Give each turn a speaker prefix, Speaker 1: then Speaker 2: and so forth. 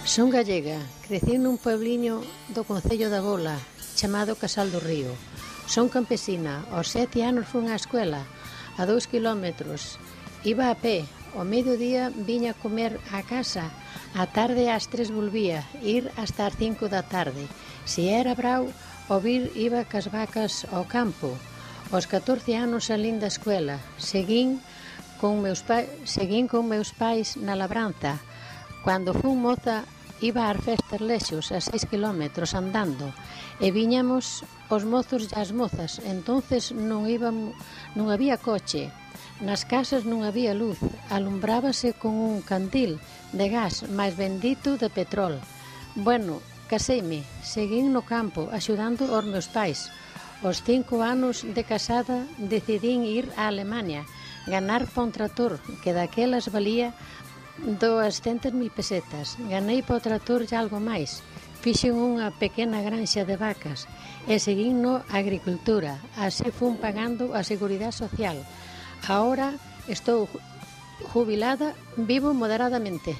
Speaker 1: Son gallega, crecí nun puebliño do concello da Bola, chamado Casal do Río. Son campesina, aos 7 anos fun á escuela, a 2 kilómetros. Iba a pé, ao mediodía viña a comer á casa, á tarde ás 3 volvía, ir hasta as 5 da tarde. Se era brao, ao vir iba cas vacas ao campo. Aos 14 anos salín da escuela, seguín con meus pais na labranza. Cando fun moza, iba ás festas lexos, a 6 kilómetros andando, e viñamos os mozos e as mozas. Entonces non había coche, nas casas non había luz, alumbrábase con un candil de gas, máis bendito de petrol. Bueno, caseime, seguín no campo, axudando os meus pais. Aos 5 anos de casada decidín ir a Alemania, ganar pa un trator, que daquelas valía 200.000 pesetas. Ganei pa o trator e algo máis. Fixen unha pequena granxa de vacas e seguín no agricultura. Así fun pagando a Seguridade Social. Ahora estou jubilada, vivo moderadamente.